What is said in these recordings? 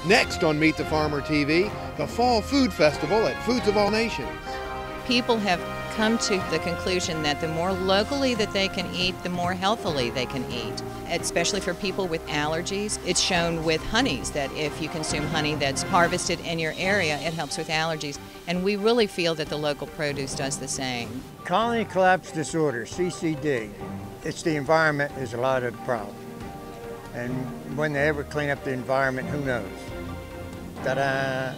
Next on Meet the Farmer TV, the Fall Food Festival at Foods of All Nations. People have come to the conclusion that the more locally that they can eat, the more healthily they can eat. Especially for people with allergies, it's shown with honeys that if you consume honey that's harvested in your area, it helps with allergies. And we really feel that the local produce does the same. Colony collapse disorder, CCD, it's the environment is a lot of the problem. And when they ever clean up the environment, who knows? Ta-da!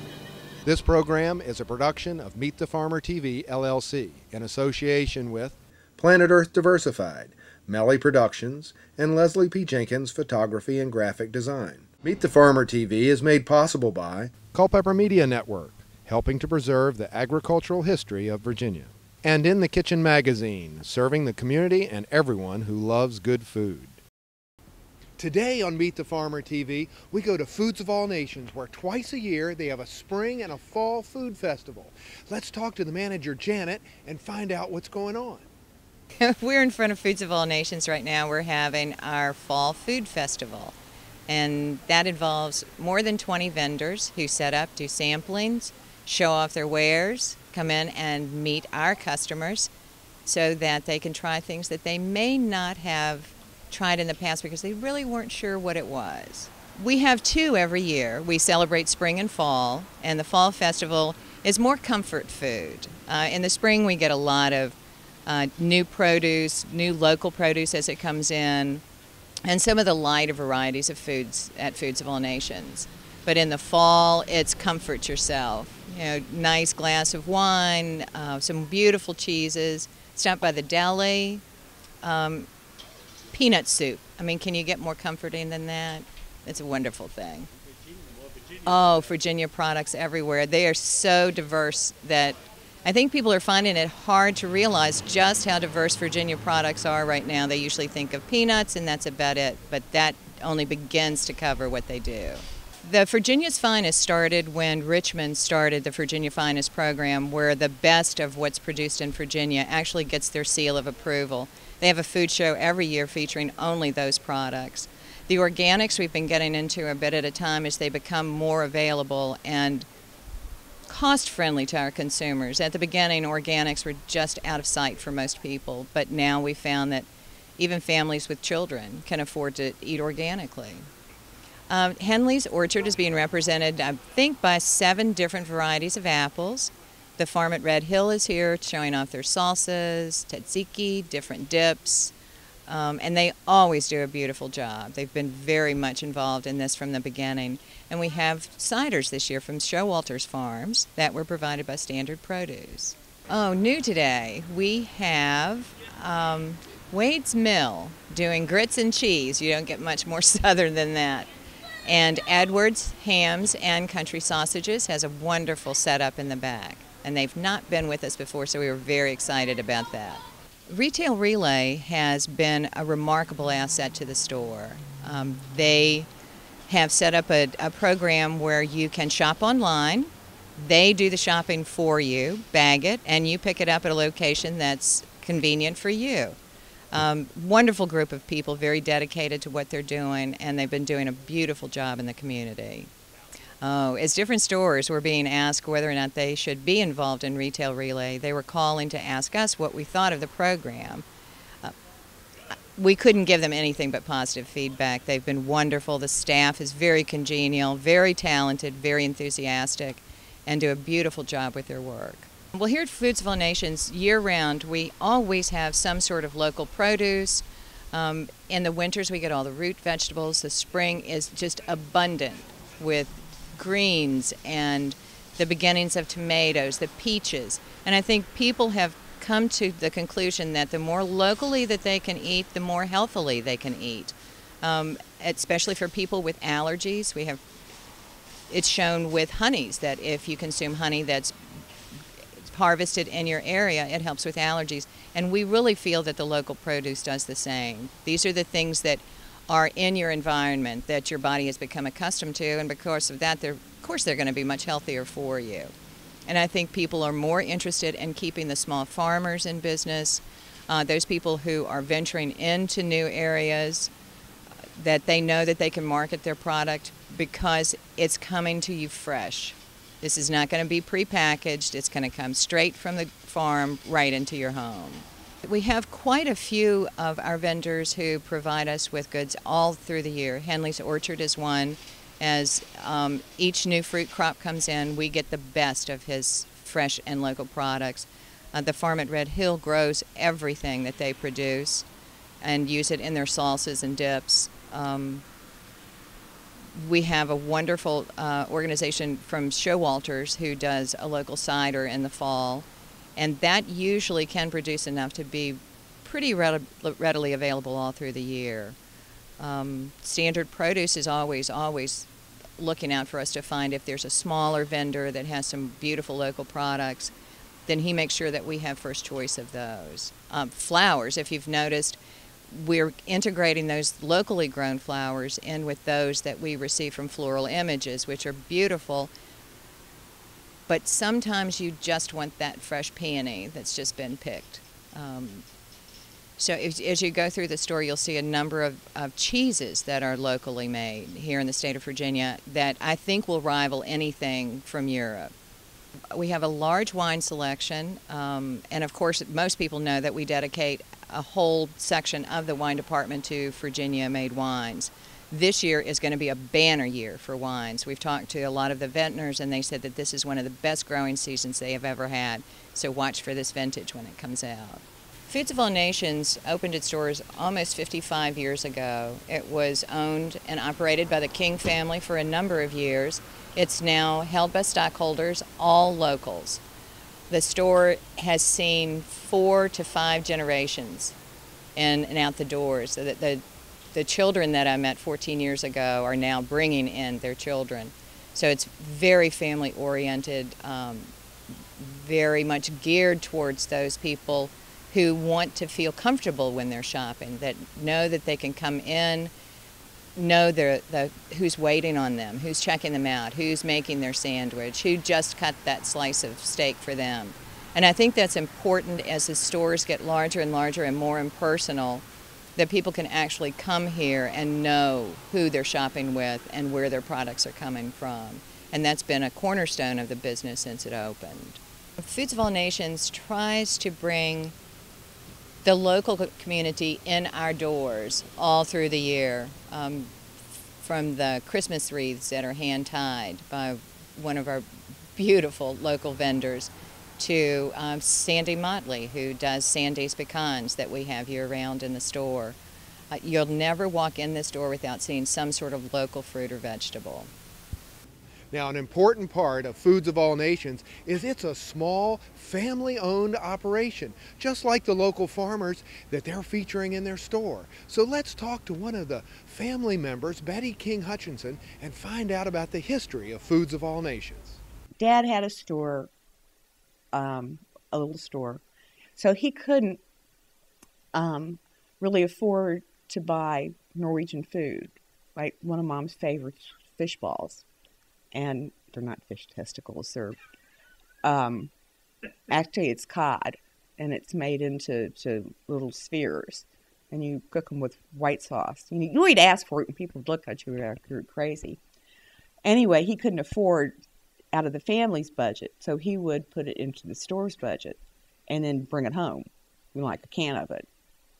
This program is a production of Meet the Farmer TV, LLC, in association with Planet Earth Diversified, Melly Productions, and Leslie P. Jenkins Photography and Graphic Design. Meet the Farmer TV is made possible by Culpeper Media Network, helping to preserve the agricultural history of Virginia. And In the Kitchen magazine, serving the community and everyone who loves good food. Today on Meet the Farmer TV, we go to Foods of All Nations, where twice a year they have a spring and a fall food festival. Let's talk to the manager, Janet, and find out what's going on. We're in front of Foods of All Nations right now. We're having our Fall Food Festival. And that involves more than 20 vendors who set up, do samplings, show off their wares, come in and meet our customers so that they can try things that they may not have tried in the past because they really weren't sure what it was. We have two every year. We celebrate spring and fall, and the Fall Festival is more comfort food. In the spring we get a lot of new produce, new local produce as it comes in, and some of the lighter varieties of foods at Foods of All Nations. But in the fall, it's comfort yourself. You know, nice glass of wine, some beautiful cheeses. Stop by the deli. Peanut soup. I mean, can you get more comforting than that? It's a wonderful thing. Oh, Virginia products everywhere. They are so diverse that I think people are finding it hard to realize just how diverse Virginia products are right now. They usually think of peanuts and that's about it, but that only begins to cover what they do. The Virginia's Finest started when Richmond started the Virginia Finest program, where the best of what's produced in Virginia actually gets their seal of approval. They have a food show every year featuring only those products. The organics we've been getting into a bit at a time as they become more available and cost-friendly to our consumers. At the beginning, organics were just out of sight for most people, but now we found that even families with children can afford to eat organically. Henley's Orchard is being represented, I think, by 7 different varieties of apples. The farm at Red Hill is here showing off their salsas, tzatziki, different dips, and they always do a beautiful job. They've been very much involved in this from the beginning. And we have ciders this year from Showalter's Farms that were provided by Standard Produce. Oh, new today, we have Wade's Mill doing grits and cheese. You don't get much more southern than that. And Edwards Hams and Country Sausages has a wonderful setup in the back. And they've not been with us before, so we were very excited about that. Retail Relay has been a remarkable asset to the store. They have set up a program where you can shop online. They do the shopping for you, bag it, and you pick it up at a location that's convenient for you. Wonderful group of people, very dedicated to what they're doing, and they've been doing a beautiful job in the community. Oh, as different stores were being asked whether or not they should be involved in Retail Relay, they were calling to ask us what we thought of the program. We couldn't give them anything but positive feedback. They've been wonderful. The staff is very congenial, very talented, very enthusiastic, and do a beautiful job with their work. Well, here at Foods of All Nations, year-round, we always have some sort of local produce. In the winters, we get all the root vegetables. The spring is just abundant with greens and the beginnings of tomatoes, the peaches. And I think people have come to the conclusion that the more locally that they can eat, the more healthily they can eat. Especially for people with allergies, it's shown with honeys that if you consume honey that's harvested in your area, it helps with allergies. And we really feel that the local produce does the same. These are the things that are in your environment that your body has become accustomed to, and because of that, of course they're going to be much healthier for you. And I think people are more interested in keeping the small farmers in business, those people who are venturing into new areas. that they know that they can market their product because it's coming to you fresh. This is not going to be prepackaged. It's going to come straight from the farm right into your home. We have quite a few of our vendors who provide us with goods all through the year. Henley's Orchard is one. As each new fruit crop comes in, we get the best of his fresh and local products. The farm at Red Hill grows everything that they produce and use it in their salsas and dips. We have a wonderful organization from Showalters who does a local cider in the fall, and that usually can produce enough to be pretty readily available all through the year. Standard Produce is always looking out for us to find if there's a smaller vendor that has some beautiful local products, then he makes sure that we have first choice of those. Flowers, if you've noticed, we're integrating those locally grown flowers in with those that we receive from Floral Images, which are beautiful, but sometimes you just want that fresh peony that's just been picked. So as you go through the store, you'll see a number of cheeses that are locally made here in the state of Virginia that I think will rival anything from Europe. We have a large wine selection, and of course most people know that we dedicate a whole section of the wine department to Virginia-made wines. This year is going to be a banner year for wines. We've talked to a lot of the vintners, and they said that this is one of the best growing seasons they have ever had, so watch for this vintage when it comes out. Foods of All Nations opened its doors almost 55 years ago. It was owned and operated by the King family for a number of years. It's now held by stockholders, all locals. The store has seen 4 to 5 generations in and out the doors. So that the children that I met 14 years ago are now bringing in their children. So it's very family oriented, very much geared towards those people who want to feel comfortable when they're shopping, that know that they can come in, know who's waiting on them, who's checking them out, who's making their sandwich, who just cut that slice of steak for them. And I think that's important as the stores get larger and larger and more impersonal, that people can actually come here and know who they're shopping with and where their products are coming from. And that's been a cornerstone of the business since it opened. Foods of All Nations tries to bring the local community in our doors all through the year, from the Christmas wreaths that are hand-tied by one of our beautiful local vendors to Sandy Motley, who does Sandy's pecans that we have year-round in the store. You'll never walk in this door without seeing some sort of local fruit or vegetable. Now, an important part of Foods of All Nations is it's a small, family-owned operation, just like the local farmers that they're featuring in their store. So let's talk to one of the family members, Betty King Hutchinson, and find out about the history of Foods of All Nations. Dad had a store, a little store, so he couldn't really afford to buy Norwegian food, like one of Mom's favorites, fish balls. And they're not fish testicles, they're, actually it's cod, and it's made into little spheres, and you cook them with white sauce. You would ask for it, and people would look at you like you're crazy. Anyway, he couldn't afford out of the family's budget, so he would put it into the store's budget, and then bring it home, like a can of it,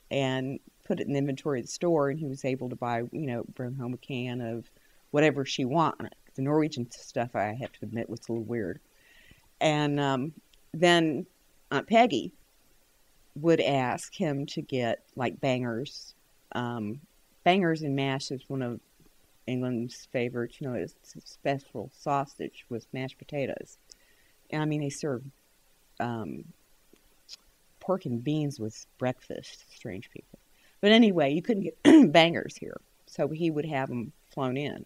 and put it in the inventory of the store, and he was able to buy, bring home a can of whatever she wanted. The Norwegian stuff, I have to admit, was a little weird. And then Aunt Peggy would ask him to get, like, bangers. Bangers and mash is one of England's favorites. It's a special sausage with mashed potatoes. And, I mean, they serve pork and beans with breakfast, strange people. But anyway, you couldn't get bangers here. So he would have them flown in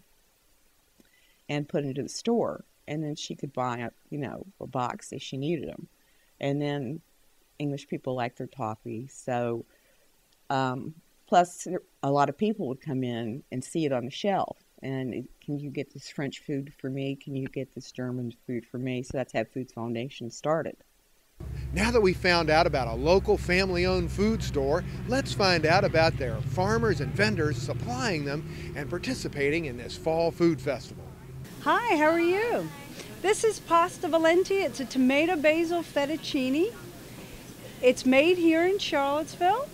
and put into the store, and then she could buy a box if she needed them. And then English people like their toffee, so plus a lot of people would come in and see it on the shelf, and can you get this French food for me? Can you get this German food for me? So that's how Foods Foundation started. Now that we found out about a local family-owned food store, let's find out about their farmers and vendors supplying them and participating in this fall food festival. Hi, how are you? This is pasta Valenti. It's a tomato basil fettuccine. It's made here in Charlottesville.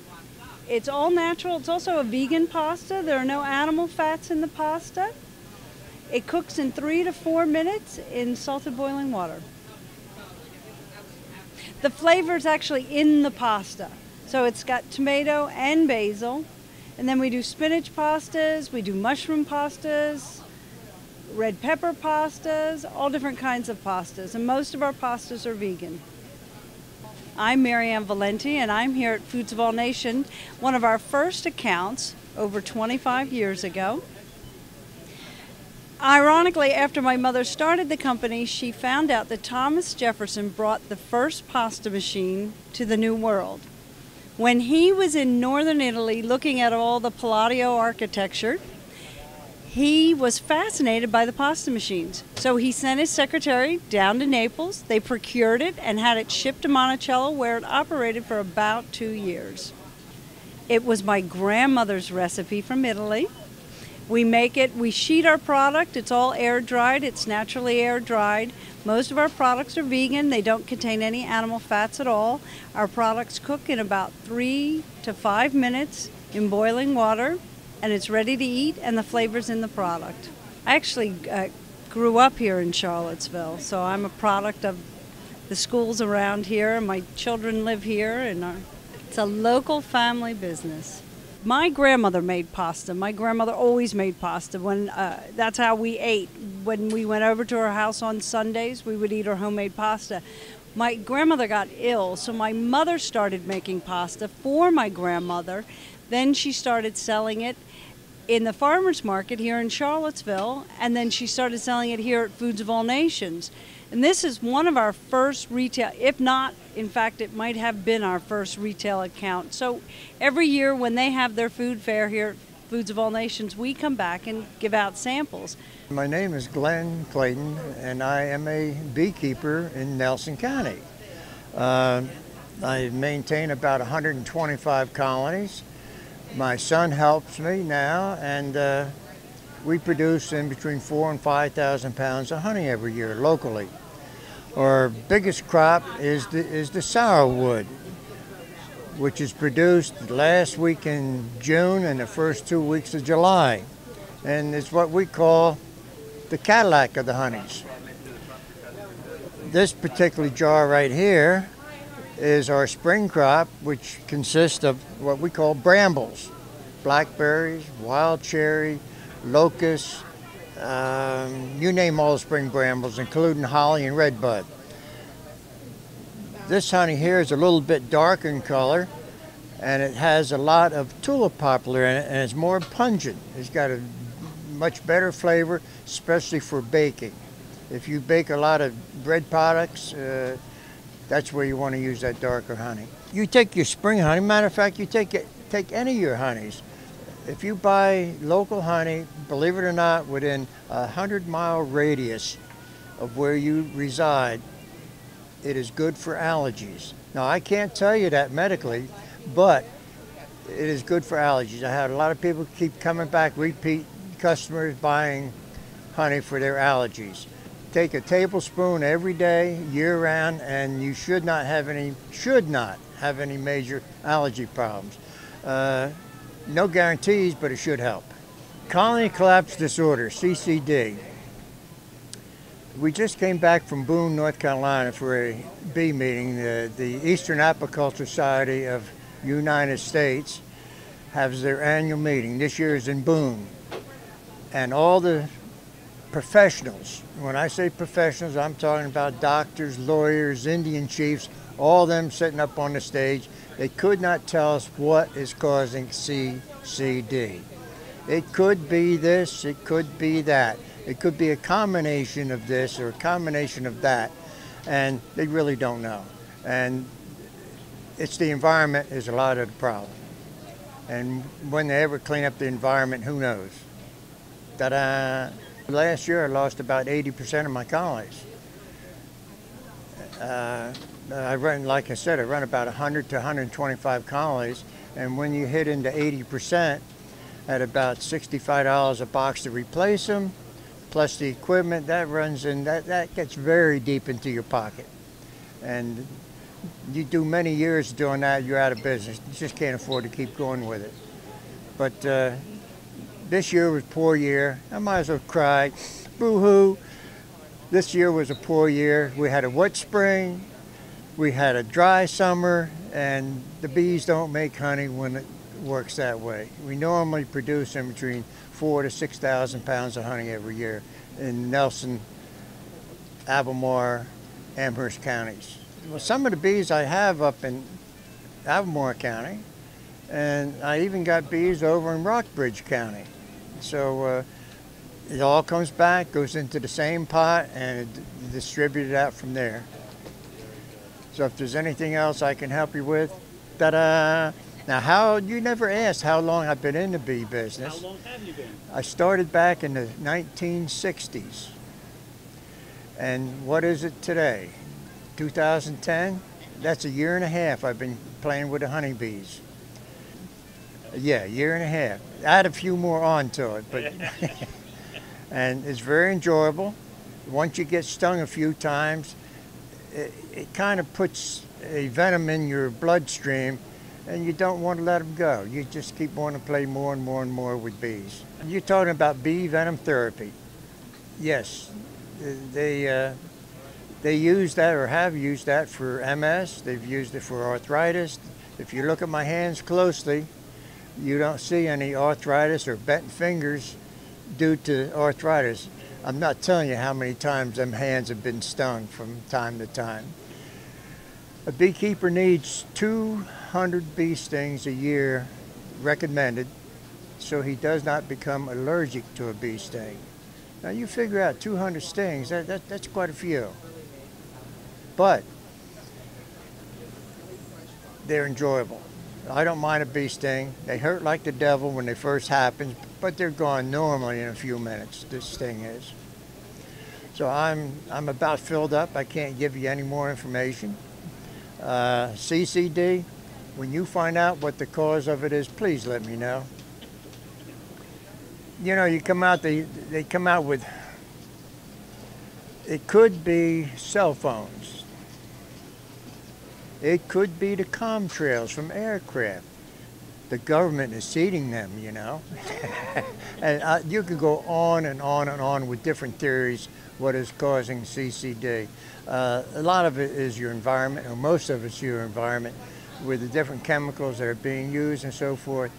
It's all natural. It's also a vegan pasta. There are no animal fats in the pasta. It cooks in 3 to 4 minutes in salted boiling water. The flavor is actually in the pasta. So it's got tomato and basil. And then we do spinach pastas, we do mushroom pastas, red pepper pastas, all different kinds of pastas. And most of our pastas are vegan. I'm Marianne Valenti, and I'm here at Foods of All Nations, one of our first accounts over 25 years ago. Ironically, after my mother started the company, she found out that Thomas Jefferson brought the first pasta machine to the New World. When he was in northern Italy looking at all the Palladio architecture, he was fascinated by the pasta machines. So he sent his secretary down to Naples. They procured it and had it shipped to Monticello, where it operated for about 2 years. It was my grandmother's recipe from Italy. We make it, we sheet our product. It's all air dried. It's naturally air dried. Most of our products are vegan. They don't contain any animal fats at all. Our products cook in about 3 to 5 minutes in boiling water, and it's ready to eat, and the flavor's in the product. I actually grew up here in Charlottesville, so I'm a product of the schools around here. My children live here, and it's a local family business. My grandmother made pasta. My grandmother always made pasta. That's how we ate. When we went over to her house on Sundays, we would eat her homemade pasta. My grandmother got ill, so my mother started making pasta for my grandmother. Then she started selling it in the farmers market here in Charlottesville, and then she started selling it here at Foods of All Nations. And this is one of our first retail, if not, in fact, it might have been our first retail account. So every year when they have their food fair here at Foods of All Nations, we come back and give out samples. My name is Glen Clayton, and I am a beekeeper in Nelson County. I maintain about 125 colonies. My son helps me now, and we produce in between 4,000 and 5,000 pounds of honey every year locally. Our biggest crop is the sourwood, which is produced last week in June and the first 2 weeks of July. And it's what we call the Cadillac of the honeys. This particular jar right here is our spring crop, which consists of what we call brambles, blackberries, wild cherry, locusts, you name all the spring brambles, including holly and redbud. This honey here is a little bit darker in color, and it has a lot of tulip poplar in it, and it's more pungent. It's got a much better flavor, especially for baking. If you bake a lot of bread products, that's where you want to use that darker honey. You take your spring honey, matter of fact, you take any of your honeys. If you buy local honey, believe it or not, within a 100-mile radius of where you reside, it is good for allergies. Now, I can't tell you that medically, but it is good for allergies. I had a lot of people keep coming back, repeat customers buying honey for their allergies. Take a tablespoon every day, year-round, and you should not have any major allergy problems. No guarantees, but it should help. Colony collapse disorder, CCD. We just came back from Boone, North Carolina for a bee meeting. The Eastern Apiculture Society of United States has their annual meeting. This year is in Boone. And all the professionals, when I say professionals, I'm talking about doctors, lawyers, Indian chiefs, all of them sitting up on the stage. They could not tell us what is causing CCD. It could be this, it could be that. It could be a combination of this or a combination of that, and they really don't know. And it's the environment is a lot of the problem. And when they ever clean up the environment, who knows? Ta-da! Last year I lost about 80% of my colonies. I run, like I said, I run about 100 to 125 colonies, and when you hit into 80%, at about $65 a box to replace them, plus the equipment, that runs in, that gets very deep into your pocket. And you do many years doing that, you're out of business. You just can't afford to keep going with it. But this year was a poor year. I might as well cry. Boo-hoo. This year was a poor year. We had a wet spring, we had a dry summer, and the bees don't make honey when it works that way. We normally produce in between 4,000 to 6,000 pounds of honey every year in Nelson, Albemarle, Amherst counties. Well, some of the bees I have up in Albemarle County, and I even got bees over in Rockbridge County. So it all comes back, goes into the same pot, and distributed out from there. So if there's anything else I can help you with, ta-da! Now, you never asked how long I've been in the bee business. How long have you been? I started back in the 1960s. And what is it today? 2010? That's a year and a half I've been playing with the honeybees. Yeah, year and a half. Add a few more on to it, but and it's very enjoyable. Once you get stung a few times, it kind of puts a venom in your bloodstream, and you don't want to let them go. You just keep wanting to play more and more and more with bees. You're talking about bee venom therapy. Yes, they use that or have used that for MS. They've used it for arthritis. If you look at my hands closely, you don't see any arthritis or bent fingers due to arthritis. I'm not telling you how many times them hands have been stung from time to time. A beekeeper needs 200 bee stings a year recommended, so he does not become allergic to a bee sting. Now you figure out 200 stings, that's quite a few. But they're enjoyable. I don't mind a bee sting. They hurt like the devil when they first happen, but they're gone normally in a few minutes, this sting is. So I'm about filled up. I can't give you any more information. CCD, when you find out what the cause of it is, please let me know. You know, you come out, they come out with, it could be cell phones. It could be the contrails from aircraft. The government is seeding them, you know. And you could go on and on and on with different theories what is causing CCD. A lot of it is your environment, or most of it's your environment, with the different chemicals that are being used and so forth.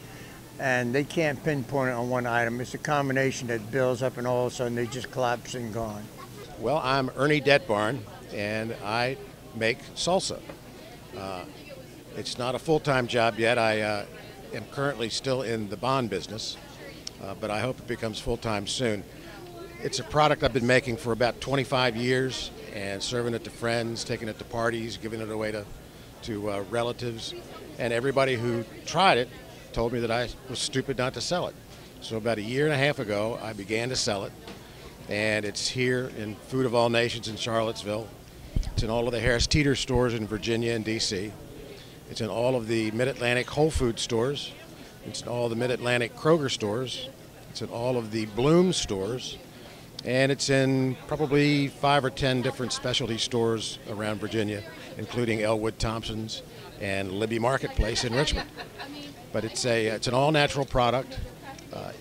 And they can't pinpoint it on one item. It's a combination that builds up and all of a sudden they just collapse and gone. Well, I'm Ernie Detbarn, and I make salsa. It's not a full-time job yet. I am currently still in the bond business, but I hope it becomes full-time soon. It's a product I've been making for about 25 years and serving it to friends, taking it to parties, giving it away to relatives. And everybody who tried it told me that I was stupid not to sell it. So about a year and a half ago, I began to sell it. And it's here in Food of All Nations in Charlottesville. It's in all of the Harris Teeter stores in Virginia and D.C. It's in all of the Mid-Atlantic Whole Food stores. It's in all the Mid-Atlantic Kroger stores. It's in all of the Bloom stores. And it's in probably 5 or 10 different specialty stores around Virginia, including Elwood Thompson's and Libby Marketplace in Richmond. But it's an all-natural product.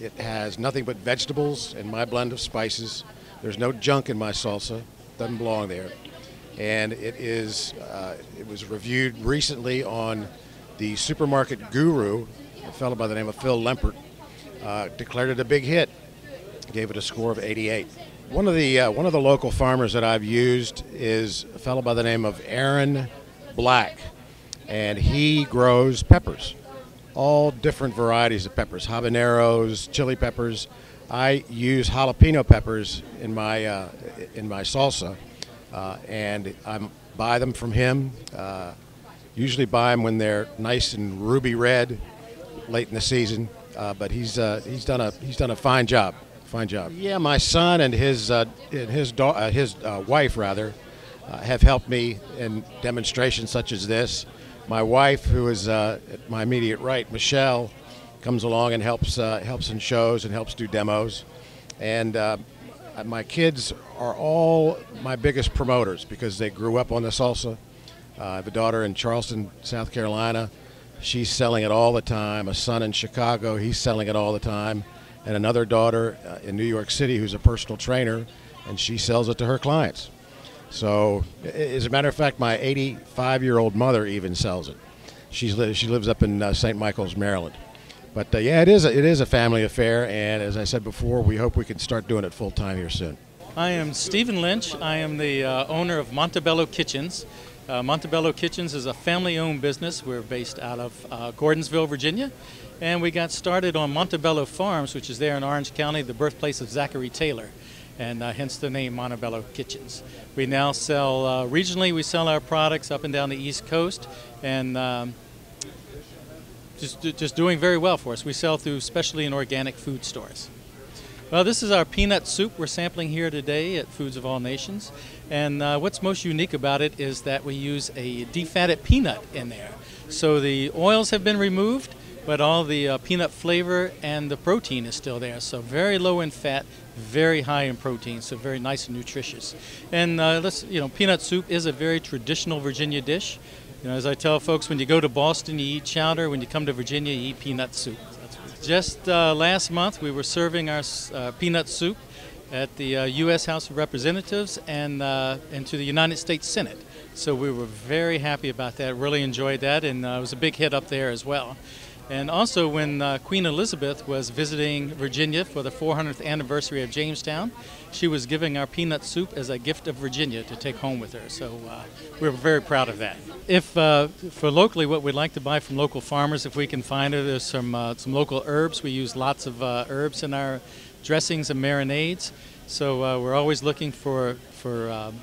It has nothing but vegetables and my blend of spices. There's no junk in my salsa. Doesn't belong there. And it was reviewed recently on the Supermarket Guru. A fellow by the name of Phil Lempert declared it a big hit. Gave it a score of 88. One of the local farmers that I've used is a fellow by the name of Aaron Black, and he grows peppers, all different varieties of peppers, habaneros, chili peppers. I use jalapeno peppers in my salsa, and I buy them from him. Usually buy them when they're nice and ruby red, late in the season. But he's done a fine job. Fine job. Yeah, my son and his wife rather have helped me in demonstrations such as this. My wife, who is at my immediate right, Michelle, comes along and helps in shows and helps do demos. And my kids are all my biggest promoters because they grew up on the salsa. I have a daughter in Charleston, South Carolina. She's selling it all the time. A son in Chicago, he's selling it all the time. And another daughter in New York City who's a personal trainer, and she sells it to her clients. So, as a matter of fact, my 85-year-old mother even sells it. She lives up in St. Michael's, Maryland. But yeah, it is a family affair, and as I said before, we hope we can start doing it full time here soon. I am Stephen Lynch. I am the owner of Montebello Kitchens. Montebello Kitchens is a family-owned business. We're based out of Gordonsville, Virginia, and we got started on Montebello Farms, which is there in Orange County, the birthplace of Zachary Taylor, and hence the name Montebello Kitchens. We now sell regionally. We sell our products up and down the East Coast, and just doing very well for us. We sell through specialty and organic food stores. Well, this is our peanut soup we're sampling here today at Foods of All Nations. And what's most unique about it is that we use a defatted peanut in there. So the oils have been removed, but all the peanut flavor and the protein is still there. So very low in fat, very high in protein, so very nice and nutritious. And peanut soup is a very traditional Virginia dish. As I tell folks, when you go to Boston, you eat chowder. When you come to Virginia, you eat peanut soup. Just last month, we were serving our peanut soup at the U.S. House of Representatives and to the United States Senate. So we were very happy about that, really enjoyed that, and it was a big hit up there as well. And also when Queen Elizabeth was visiting Virginia for the 400th anniversary of Jamestown, she was giving our peanut soup as a gift of Virginia to take home with her. So we were very proud of that. If for locally, what we'd like to buy from local farmers, if we can find it, there's some local herbs. We use lots of herbs in our dressings and marinades. So we're always looking for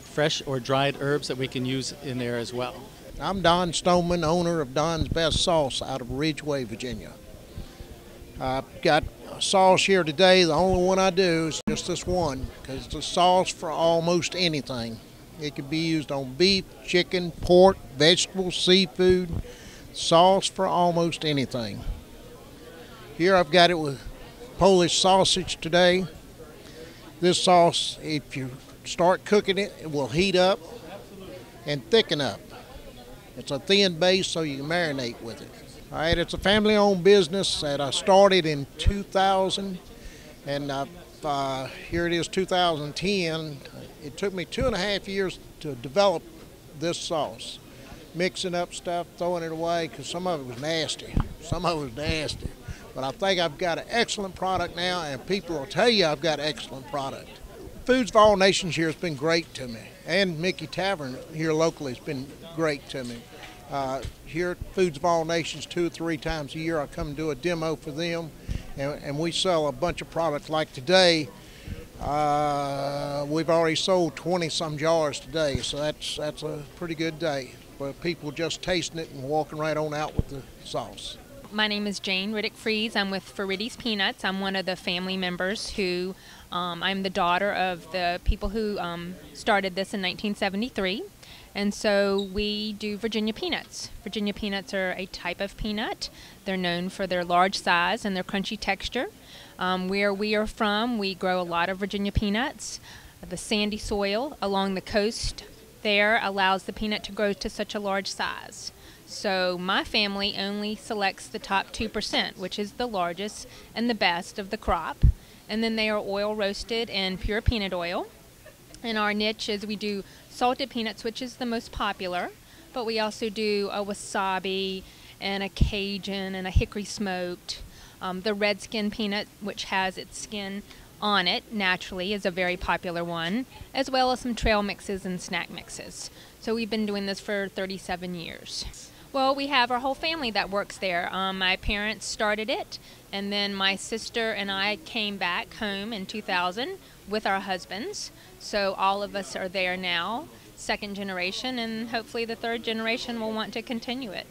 fresh or dried herbs that we can use in there as well. I'm Don Stoneman, owner of Don's Best Sauce out of Ridgeway, Virginia. I've got a sauce here today. The only one I do is just this one, because it's a sauce for almost anything. It could be used on beef, chicken, pork, vegetables, seafood. Sauce for almost anything. Here I've got it with Polish sausage today. This sauce, if you start cooking it, it will heat up and thicken up. It's a thin base so you can marinate with it. All right, it's a family-owned business that I started in 2000, and here it is 2010. It took me 2.5 years to develop this sauce. Mixing up stuff, throwing it away, because some of it was nasty. But I think I've got an excellent product now, and people will tell you I've got an excellent product. Foods of All Nations here has been great to me, and Mickey Tavern here locally has been great to me. Here at Foods of All Nations 2 or 3 times a year I come and do a demo for them, and we sell a bunch of products. Like today, we've already sold 20-some jars today, so that's a pretty good day for people just tasting it and walking right on out with the sauce. My name is Jane Riddick-Fries. I'm with Ferretts Peanuts. I'm one of the family members who, I'm the daughter of the people who started this in 1973. And so we do Virginia peanuts. Virginia peanuts are a type of peanut. They're known for their large size and their crunchy texture. Where we are from, we grow a lot of Virginia peanuts. The sandy soil along the coast there allows the peanut to grow to such a large size. So my family only selects the top 2%, which is the largest and the best of the crop. And then they are oil roasted in pure peanut oil. And our niche is we do salted peanuts, which is the most popular, but we also do a wasabi and a Cajun and a hickory smoked. The red skin peanut, which has its skin on it naturally, is a very popular one, as well as some trail mixes and snack mixes. So we've been doing this for 37 years. Well, we have our whole family that works there. My parents started it, and then my sister and I came back home in 2000 with our husbands. So all of us are there now, second generation, and hopefully the third generation will want to continue it.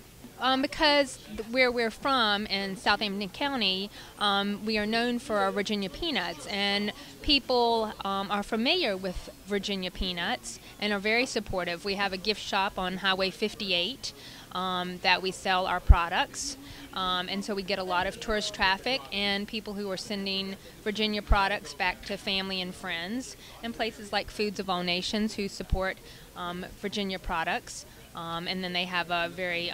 Because where we're from in Southampton County, we are known for our Virginia peanuts, and people are familiar with Virginia peanuts and are very supportive. We have a gift shop on Highway 58 that we sell our products, and so we get a lot of tourist traffic and people who are sending Virginia products back to family and friends, and places like Foods of All Nations who support Virginia products. And then they have a very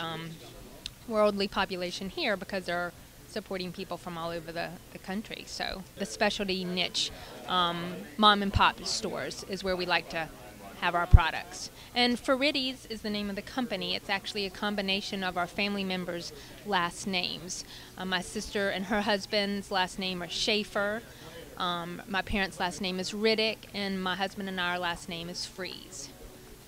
worldly population here because they're supporting people from all over the country. So the specialty niche mom and pop stores is where we like to have our products. And Ferretts is the name of the company. It's actually a combination of our family members' last names. My sister and her husband's last name are Schaefer. My parents' last name is Riddick, and my husband and our last name is Freeze.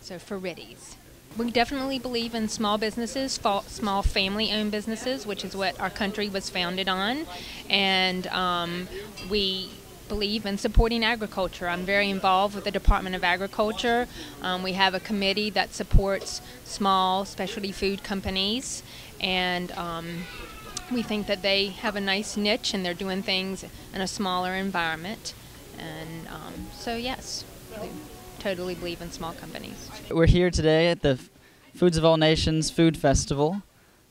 So Ferretts. We definitely believe in small businesses, small family-owned businesses, which is what our country was founded on. And we believe in supporting agriculture. I'm very involved with the Department of Agriculture. We have a committee that supports small specialty food companies. And we think that they have a nice niche and they're doing things in a smaller environment. And so, yes. Totally believe in small companies. We're here today at the Foods of All Nations Food Festival,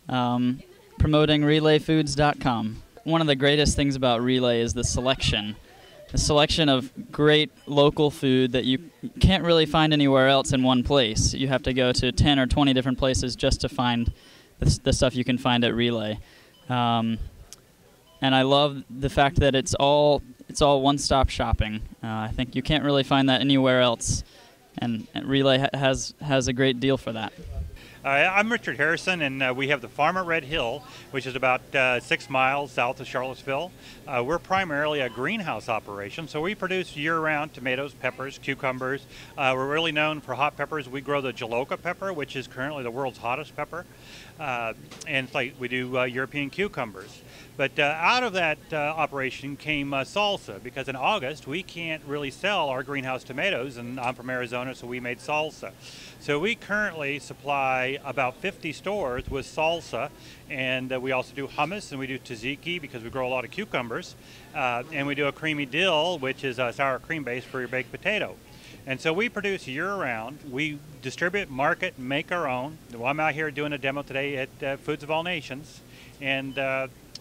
promoting RelayFoods.com. One of the greatest things about Relay is the selection of great local food that you can't really find anywhere else in one place. You have to go to 10 or 20 different places just to find the stuff you can find at Relay. And I love the fact that it's all one-stop shopping. I think you can't really find that anywhere else, and Relay has a great deal for that. I'm Richard Harrison, and we have the farm at Red Hill, which is about 6 miles south of Charlottesville. We're primarily a greenhouse operation, so we produce year-round tomatoes, peppers, cucumbers. We're really known for hot peppers. We grow the Jaloka pepper, which is currently the world's hottest pepper, and it's like we do European cucumbers. But out of that operation came salsa, because in August we can't really sell our greenhouse tomatoes, and I'm from Arizona, so we made salsa. So we currently supply about 50 stores with salsa, and we also do hummus, and we do tzatziki because we grow a lot of cucumbers, and we do a creamy dill, which is a sour cream base for your baked potato. And so we produce year-round. We distribute, market, and make our own. Well, I'm out here doing a demo today at Foods of All Nations, and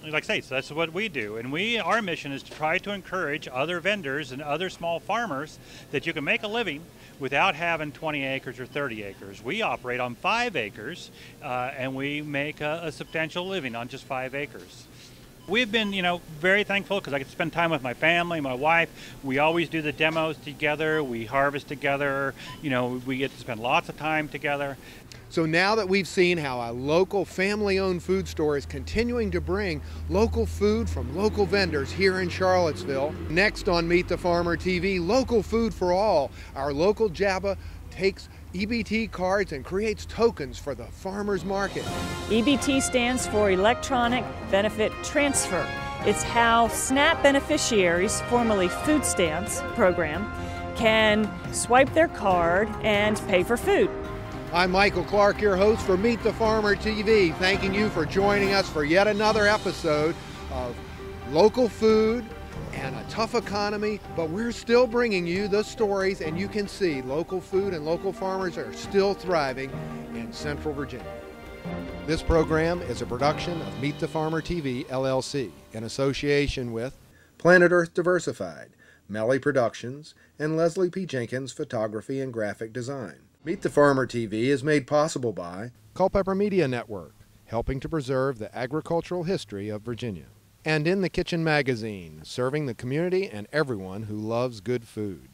like I say, so that's what we do. And our mission is to try to encourage other vendors and other small farmers that you can make a living without having 20 acres or 30 acres. We operate on 5 acres, and we make a substantial living on just 5 acres. We've been, very thankful because I get to spend time with my family, my wife. We always do the demos together. We harvest together. We get to spend lots of time together. So now that we've seen how a local family-owned food store is continuing to bring local food from local vendors here in Charlottesville, next on Meet the Farmer TV, Local Food for All, our local JABA takes EBT cards and creates tokens for the farmers market. EBT stands for Electronic Benefit Transfer. It's how SNAP beneficiaries, formerly food stamps program, can swipe their card and pay for food. I'm Michael Clark, your host for Meet the Farmer TV, thanking you for joining us for yet another episode of local food and a tough economy, but we're still bringing you the stories, and you can see local food and local farmers are still thriving in Central Virginia. This program is a production of Meet the Farmer TV, LLC, in association with Planet Earth Diversified, Melly Productions, and Leslie P. Jenkins Photography and Graphic Design. Meet the Farmer TV is made possible by Culpeper Media Network, helping to preserve the agricultural history of Virginia. And In the Kitchen magazine, serving the community and everyone who loves good food.